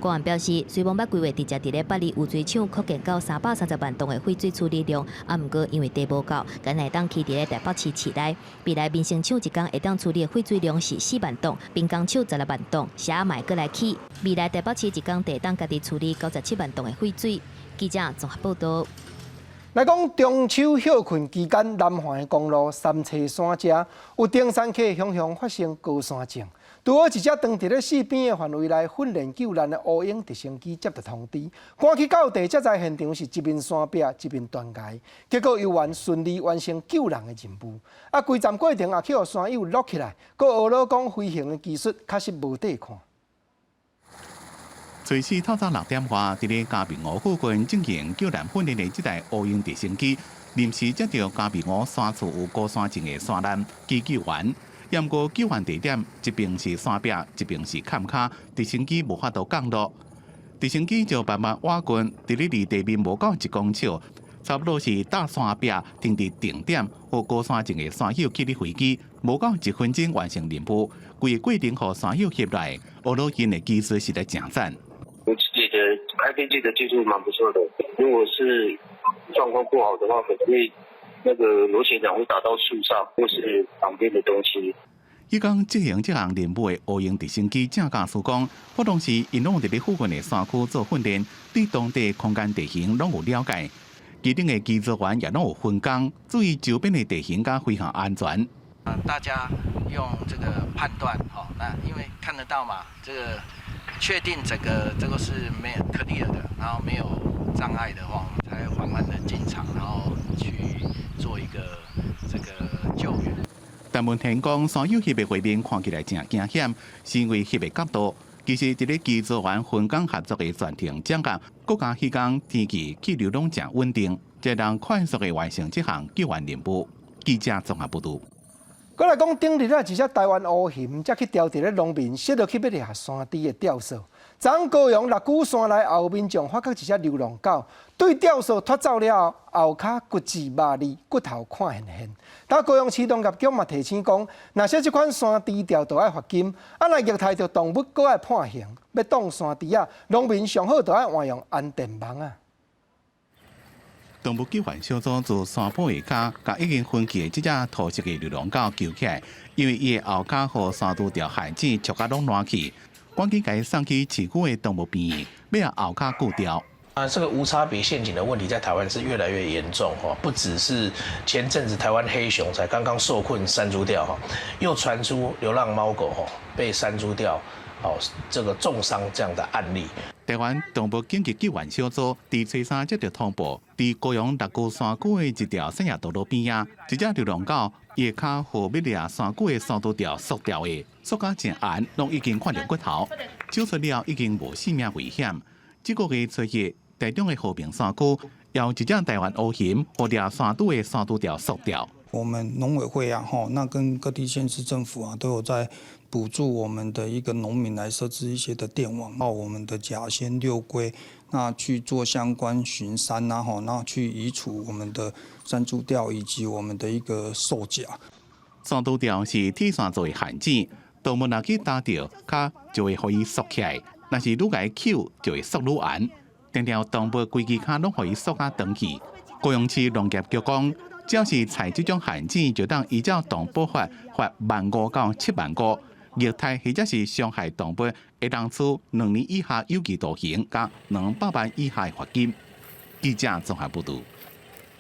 官员表示，虽望要规划直接伫咧八里污水厂扩建到330万吨的废水处理量，不过因为地无够，敢会当起伫咧台北市市内。未来民生厂一工会当处理的废水量是4万吨，滨江厂16万吨，下卖过来起。未来台北市一工会当家己处理97万吨的废水。记者综合报道。来讲中秋休困期间，南环的公路三车山遮有登山客常常发生高山症。拄好一只长伫咧四边的范围内训练救难的乌鹰直升机接到通知，赶去到地，才知现场是一面山壁，一面断崖。结果游员顺利完成救人的任务。规站过程也去互山友录起来，佮学老讲飞行的技术确实无得看。随时透早6点外，伫咧嘉明湖附近进行救难训练的这台乌鹰直升机，临时接到嘉明湖山厝有高山症的山难急救员。验过救援地点，一边是山壁，一边是坎坷，直升机无法度降落。直升机就慢慢挖滚，伫咧离地面无到1公尺，差不多是搭山壁停伫定点，和高山症的山友起咧飞机，无到1分钟完成任务。规个过程和山友翕来，俄罗斯的技术实在强赞。我自己的开飞机的技术蛮不错的，如果是状况不好的话，可能会那个螺旋桨会打到树上或是旁边的东西。伊讲执行这项任务的乌营直升机正驾驶讲，活动时因拢伫咧附近的山区做训练，对当地空间地形拢有了解。机顶的机组员也拢有分工，注意周边的地形甲飞行安全。大家用这个判断，那因为看得到嘛，这个确定整个这个是没有clear的，然后没有障碍的话，我们才缓慢的进场，然后去做一个这个救援。但文天讲，山友翕的画面看起来真惊险，是因为翕的角度。其实，伫咧机组员分工合作的全程掌握，国家迄天天气气流拢真稳定，才能快速的完成这项救援任务。记者综合报道。过来讲，顶日啊，一只台湾乌熊才去钓伫咧农民摔落去要下山猪的吊索。昨高阳六股山内后民众发觉一只流浪狗对吊索脱走了后，后脚骨质麻利，骨头看现。但高阳市动物局嘛提醒讲，若说这款山猪钓都要罚金，若虐待着动物，搁要判刑。要挡山猪啊，农民上好就要换用安电网啊。动物救援小组自山坡下骹，甲已经分去的这只土色的流浪狗救起来，因为伊的后脚和山猪条害子触甲拢烂去，赶紧甲伊送去市区的动物病院，要后脚固掉。这个无差别陷阱的问题在台湾是越来越严重哈，不只是前阵子台湾黑熊才刚刚受困山猪吊哈，又传出流浪猫狗哈被山猪吊这个重伤这样的案例。台湾动物紧急救援小组伫初三接到通报，伫高阳六股山区的一条山野道路边啊，一只流浪狗腋骹和要掠山区的山猪条缩掉的，缩甲真严，拢已经看到骨头，手术了已经无性命危险。这个月初一，台中的和平山区有一只台湾乌熊和掠山猪的山猪条缩掉。我们农委会啊，那跟各地县市政府啊，都有在补助我们的一个农民来设置一些的电网，到我们的甲仙六龟，那去做相关巡山啊，然后去移除我们的山猪吊以及我们的一个兽夹。山猪吊是铁线做的限制，动物若去打到，脚就会互伊缩起来；若是愈来扣，就会缩愈严。定条动物规支脚拢互伊缩啊长去。高雄市农业局讲，只要是采这种限制，就当依照动保法罚15000到70000。虐待或者是伤害动物，会当处2年以下有期徒刑，甲200万以下的罚金。记者综合报道。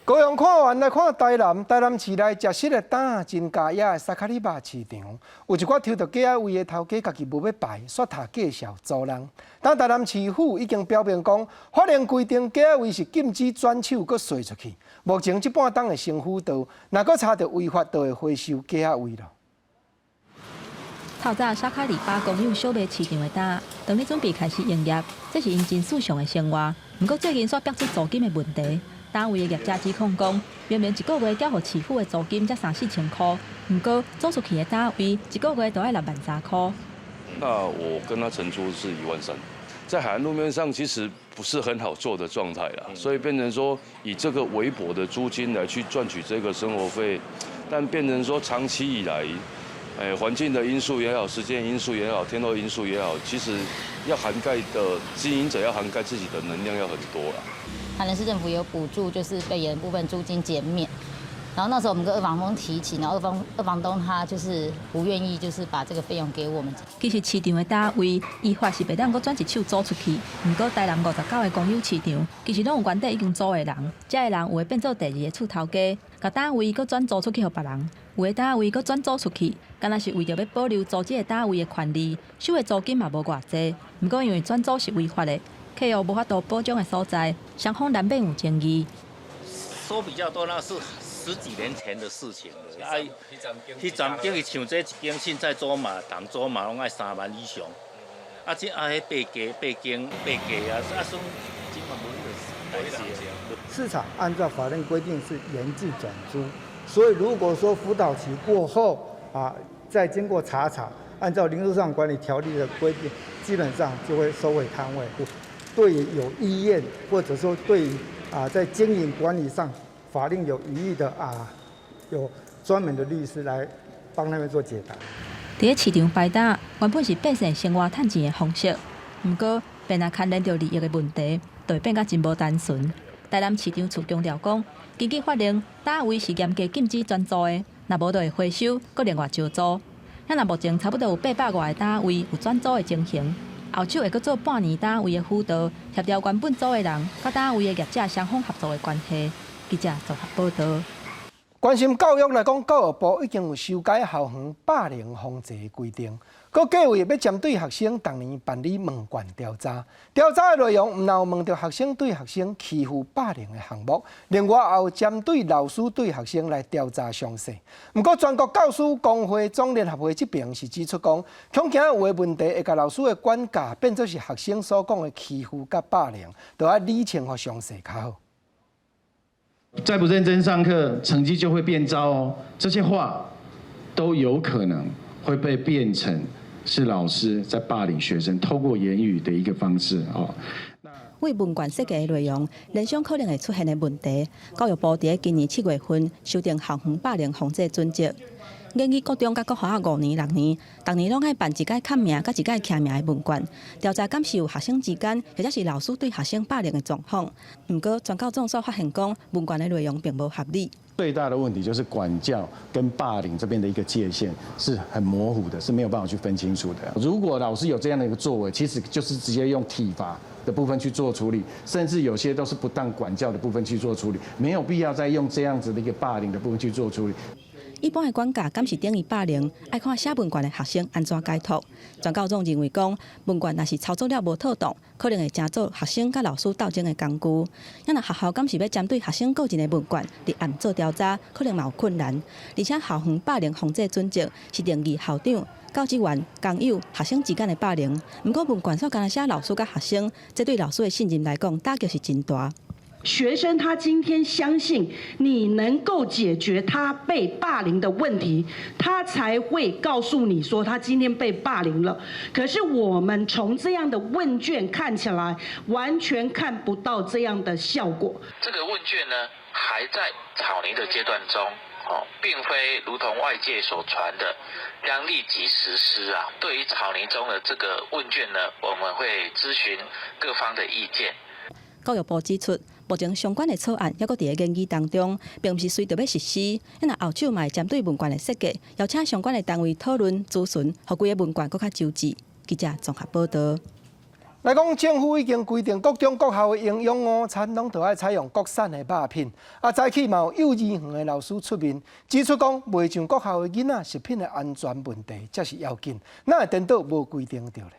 高雄看完来看台南市内食食的胆真加野的沙卡里巴市场，有一寡抽到假位的头家，家己无要摆，煞塔介绍租人。但台南市府已经表明讲，法令规定假位是禁止转手搁甩出去。目前这半档的新辅道，若搁查到违法，就会回收假位了。透早沙卡里巴公有小卖市场的胆，当你准备开始营业，这是因真世上的生活。不过最近所逼出租金的问题。单位的业者指控讲，明明一个月缴予市府的租金才3-4千块，不过租出去的单位一个月都要63000块。那我跟他承租是13000，在海岸路面上其实不是很好做的状态啦，所以变成说以这个微薄的租金来去赚取这个生活费，但变成说长期以来，环境的因素也好，时间因素也好，天候因素也好，其实要涵盖的经营者要涵盖自己的能量要很多啦。台南市政府有补助，就是被延部分租金减免。然后那时候我们跟二房东提起，然后二房东他就是不愿意，就是把这个费用给我们。其实市场的单位依法是袂当搁转一手租出去，不过台南59个公有市场，其实拢有原地已经租的人，这个人有会变做第二个厝头家，甲单位搁转租出去给别人，有的单位搁转租出去，敢若是为着要保留租这个单位的权利，收的租金嘛无偌济。不过因为转租是违法的。客户无法度保障的所在，双方难免有争议。说比较多，那是10几年前的事情了。迄站叫伊像这一间现在租嘛，同租嘛拢爱3万以上。这迄八间啊，算基本无代志。市场按照法令规定是严制转租，所以如果说辅导期过后再经过查厂，按照零售市场管理条例的规定，基本上就会收回摊位。对有意愿或者说对在经营管理上法令有疑义的有专门的律师来帮他们做解答。在市场摆摊原本是百姓生活赚钱的方式，不过变若牵连到利益的问题，就会变甲真无单纯。台南市场处强调讲，根据法令，单位是严格禁止转租的，若无就会回收，搁另外招租。遐若目前差不多有800外个单位有转组的情形，后手会阁做半年单位的辅导，协调原本组的人甲单位的业者双方合作的关系。记者综合报道。关心教育来讲，教育部已经有修改校园霸凌防治的规定，佮计划要针对学生当年办理问卷调查。调查的内容唔有问到学生对学生欺负霸凌的项目，另外也有针对老师对学生来调查详细。不过，全国教师工会总联合会这边是指出讲，恐惊有的问题会甲老师的管教变作是学生所讲的欺负甲霸凌，都要理清和详细较好。再不认真上课，成绩就会变糟哦。这些话都有可能会被变成是老师在霸凌学生，透过言语的一个方式哦。为问卷设计的内容，联想可能会出现的问题，教育部在今年7月份修订校园霸凌防治准则。建议国中甲国小5年、6年，逐年拢爱办一届看名甲一届徛名的问卷，调查感受学生之间或者是老师对学生霸凌的状况。不过，全教总所发现讲，问卷的内容并无合理。最大的问题就是管教跟霸凌这边的一个界限是很模糊的，是没有办法去分清楚的。如果老师有这样的一个作为，其实就是直接用体罚的部分去做处理，甚至有些都是不当管教的部分去做处理，没有必要再用这样子的一个霸凌的部分去做处理。一般的管教敢是等于霸凌，爱看写问卷的学生安怎解读。全教总认为讲，问卷若是操作了无妥当，可能会成做学生甲老师斗争的工具。若学校敢是要针对学生个人的问卷，立案做调查，可能嘛有困难。而且校园霸凌防治准则是定义校长、教职员、工友、学生之间的霸凌。不过问卷所干写老师甲学生，这对老师的信任来讲，打击是真大。学生他今天相信你能够解决他被霸凌的问题，他才会告诉你说他今天被霸凌了。可是我们从这样的问卷看起来，完全看不到这样的效果。这个问卷呢，还在草拟的阶段中。并非如同外界所传的将立即实施啊。对于草拟中的这个问卷呢，我们会咨询各方的意见。教育部指出，目前相关的草案还阁伫研议当中，并不是随着要实施。因若后手嘛针对问卷的设计，邀请相关的单位讨论咨询，互规个问卷更较周至。记者综合报道。来讲，政府已经规定各中各校的营养午餐拢都要采用国产的肉品。早起嘛有幼儿园的老师出面指出讲，袂像各校的囡仔食品的安全问题才是要紧，哪会颠倒无规定着咧？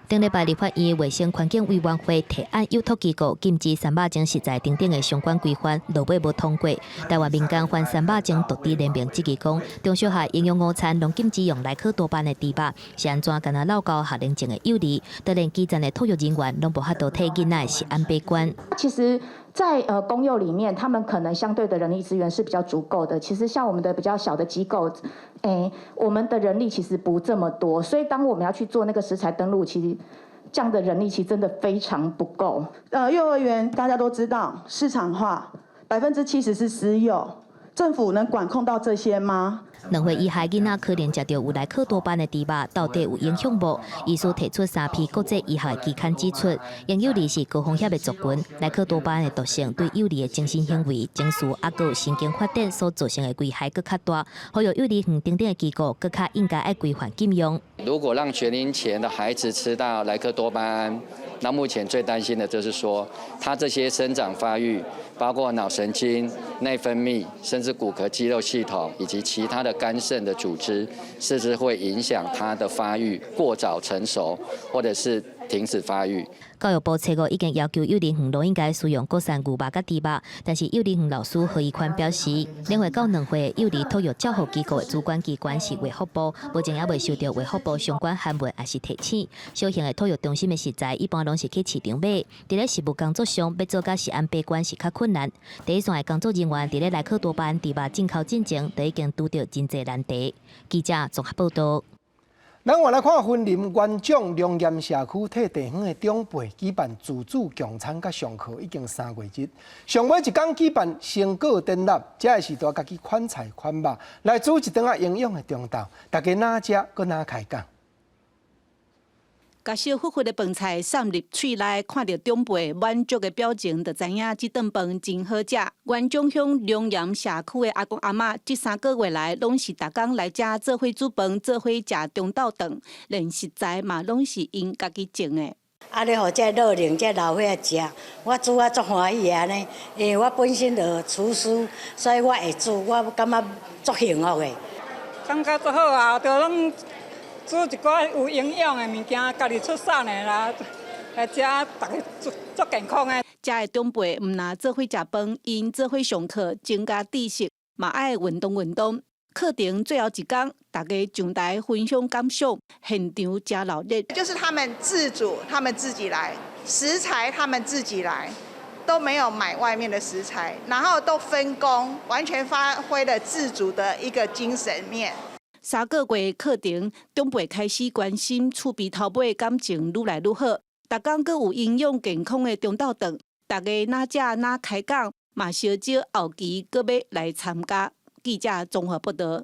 顶礼拜，立法院卫生环境委员会提案幼托机构禁止三肉精食材等等的相关规范，落尾无通过。台湾民间反三肉精独立联盟指记讲，中小学营养午餐拢禁止用莱克多巴胺的猪肉，是安怎敢若闹到学龄前的幼儿，就连基层的托育人员拢无法度替囡仔食安备关。其实。在公幼里面，他们可能相对的人力资源是比较足够的。其实像我们的比较小的机构，我们的人力其实不这么多，所以当我们要去做那个食材登录，其实这样的人力其实真的非常不够。幼儿园大家都知道市场化，70%是私幼，政府能管控到这些吗？两岁以下囡仔可能食到有莱克多巴胺的猪肉，到底有影响无？医师提出3批国际医学期刊指出，婴幼儿是高风险的族群，莱克多巴胺的毒性对幼儿的精神行为、情绪还有神经发展所造成的危害更较大。呼吁幼儿园等等的机构更较应该爱规范禁用。如果让学龄前的孩子吃到莱克多巴胺，那目前最担心的就是说，他这些生长发育，包括脑神经、内分泌，甚至骨骼肌肉系统以及其他的肝肾的组织，甚至会影响他的发育过早成熟，或者是停止发育。教育部7月已经要求幼儿园都应该使用国产牛肉甲猪肉，但是幼儿园老师何以宽表示，0岁到2岁幼儿托育教学机构的主管机关是卫福部，目前也未收到卫福部相关函文，也是提醒。小型的托育中心的食材一般拢是去市场买，伫咧食物工作上要做到食安把关是较困难。第一线的工作人员伫咧莱克多巴胺猪肉进口进前，就已经拄到真侪难题。记者综合报道。咱换来看，云林元长龙岩社区替地方的长辈举办自主共餐甲上课已经3月日，上尾一天举办成果展览，这是大家己款菜款肉来煮一顿营养的中昼，大家哪食搁哪开讲。甲小忽忽的饭菜送入嘴内，看到长辈满足的表情，就知影这顿饭真好食。原中乡龙岩社区的阿公阿嬷，这3个月来拢是逐工来遮做伙煮饭，做伙食中昼顿，连食材嘛拢是因家己种的。啊！你互这老龄、这老伙仔食，我煮啊足欢喜安尼。因为我本身就厨师，所以我会煮，我感觉足幸福的。感觉足好啊！就拢煮一寡有营养的物件，家己出产的啦，来食，大家足健康的。遮的长辈毋若做伙食饭，因做伙上课，增加知识，嘛爱运动。课程最后一天，大家上台分享感想，现场真热烈。就是他们自主，他们自己来，食材他们自己来，都没有买外面的食材，然后都分工，完全发挥了自主的一个精神面。3个月课程，长辈开始关心厝边头尾感情愈来愈好，逐工阁有营养健康的中昼顿，大家哪食哪开讲，嘛烧少后期阁要来参加。记者综合报道。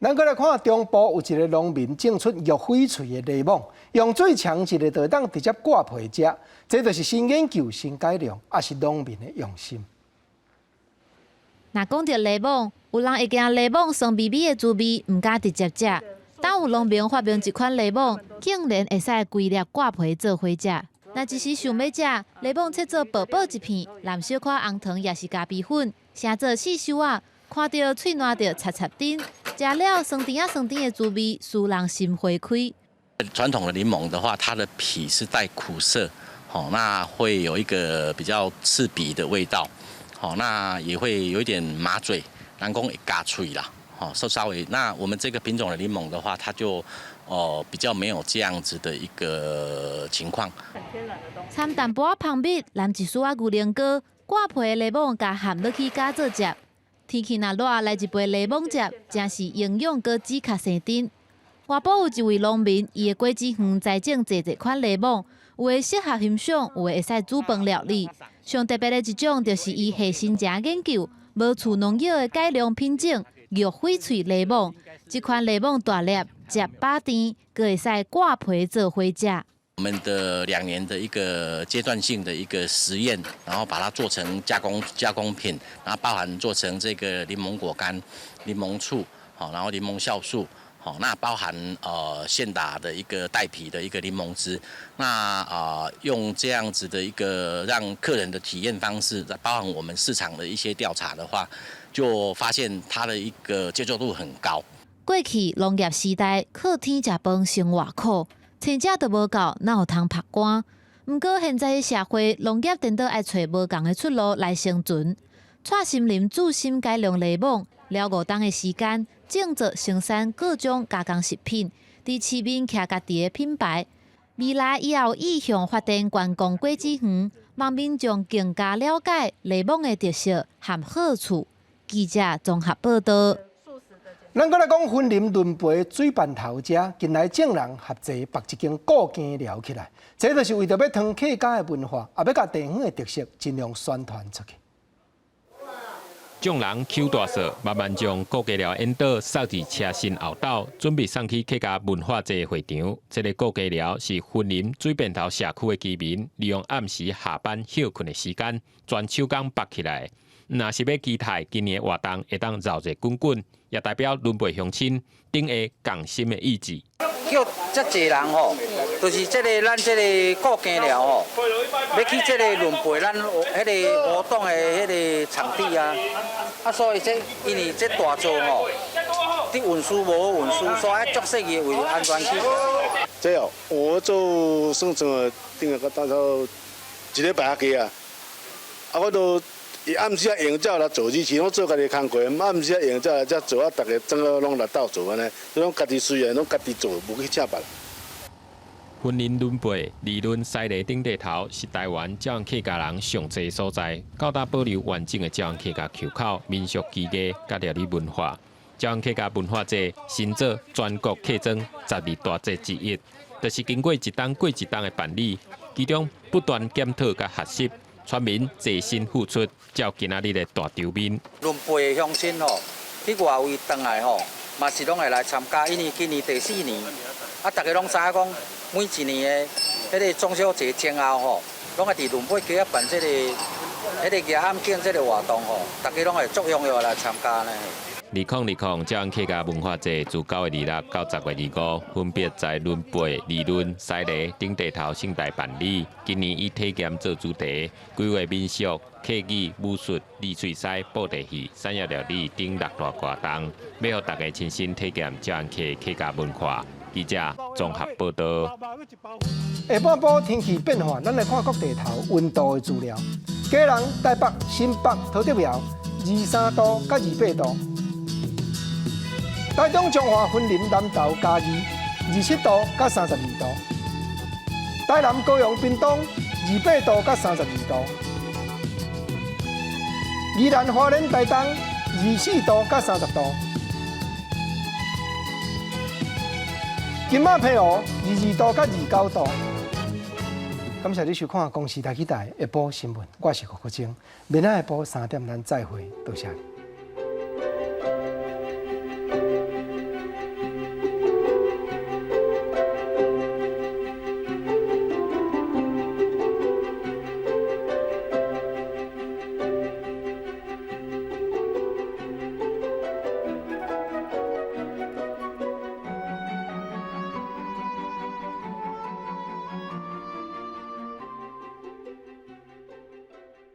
咱再来看中部有一个农民种出玉翡翠的柠檬，用最强势的就当直接挂皮吃，这就是新研究、新改良，也是农民的用心。若讲到柠檬，有人会惊柠檬酸微微的滋味，唔敢直接食。但有农民发明一款柠檬，竟然会使规粒挂皮做伙食。若一时想要食，柠檬切做薄薄一片，淋小块红糖也是咖啡粉，成做四手啊。看到喙烂着擦擦丁，食了酸甜的滋味，使人心花开。传统的柠檬的话，它的皮是带苦涩，那会有一个比较刺鼻的味道，那也会有一点麻嘴，人讲会嘎脆啦，稍微。那我们这个品种的柠檬的话，它就比较没有这样子的一个情况。掺淡薄仔蜂蜜，淋一丝牛奶糕，挂皮的柠檬加含落去加做汁。天气若热，来一杯柠檬汁，真是营养搁止卡生甜。外埔有一位农民，伊的果子园栽种侪款柠檬，有的适合欣赏，有的会使煮饭料理。上特别的一种，就是伊核心正研究无除农药的改良品种玉翡翠柠檬。这款柠檬大粒，汁饱甜，搁会使挂皮做伙食。我们的2年的一个阶段性的一个实验，然后把它做成加工品，然后包含做成这个柠檬果干、柠檬醋，然后柠檬酵素，那包含现打的一个带皮的一个柠檬汁，那用这样子的一个让客人的体验方式，包含我们市场的一些调查的话，就发现它的一个接受度很高。过去农业时代，靠天食饭生活苦。生食都无够，哪有通拍光？毋过现在的社会，农业颠倒爱找无共的出路来生存。蔡心林注心改良柠檬，了5冬的时间，种植生产各种加工食品，伫市面徛家己的品牌。未来伊也有意向发展观光果子园，望民众更加了解柠檬的特色和好处。记者综合报道。咱搁来讲婚林轮陪水办头家，近来众人合作办一间古间寮起来，这就是为着要传客家的文化，也要甲地方的特色尽量宣传出去。众人抽大扫，慢慢将古家寮引导扫至车身后斗，准备送去客家文化节会场。这个古家寮是婚林水便头社区的居民利用暗时下班休困的时间，全手工绑起来。若是要期待今年活动会当绕热滚滚，也代表轮陪乡亲顶下共心的意志。叫遮济人吼，就是咱这个古间寮吼，要去这个轮陪咱迄个活动的迄个场地啊。所以因为这大座吼，啲运输无运输，所以足适宜为安全起见。这哦，我做算算顶个大概1礼拜几啊，我都。伊暗时啊用照来做之前，我做家己工课，暗时啊用照来才做啊，大家整个拢来斗做安尼，所以讲家己虽然拢家己做，无去请别人。婚林轮陪理论西犁顶地头是台湾朝阳客家人上济所在，到达保留完整的朝阳客家口口、民俗技艺、甲料理文化。朝阳客家文化节新做全国客庄12大节之一，就是经过一冬过一冬的办理，其中不断检讨甲学习。村民齐心付出，才有今仔日的大场面。轮陪的乡亲吼，去外围回来吼，嘛是拢会来参加，因为今年第4年，大家拢知影讲，每一年的迄个中秋节前后吼，拢会伫轮尾街啊办这个迄个夜暗景这个活动吼，大家拢会足踊跃来参加呢。2020朝阳客家文化节自9月26到10月25，分别在轮背、理论、西螺、顶地头盛大办理。今年以体验做主题，规划民俗、客语、武术、丽水狮、布袋戏、产业料理等6大活动，要让大家亲身体验朝阳客家文化。记者综合报道。下半部天气变化，咱来看各地头温度的资料。嘉南、台北、新北、桃竹苗23度到28度。台中、彰化、云林、南投、嘉义27度到32度；台南、高雄、屏东28度到32度；宜兰、花莲、台东24度到30度；金马、澎湖22度到29度。感谢你收看《公视台语台下晡新闻》，我是郭国清，明仔下晡3点咱再会，多谢你。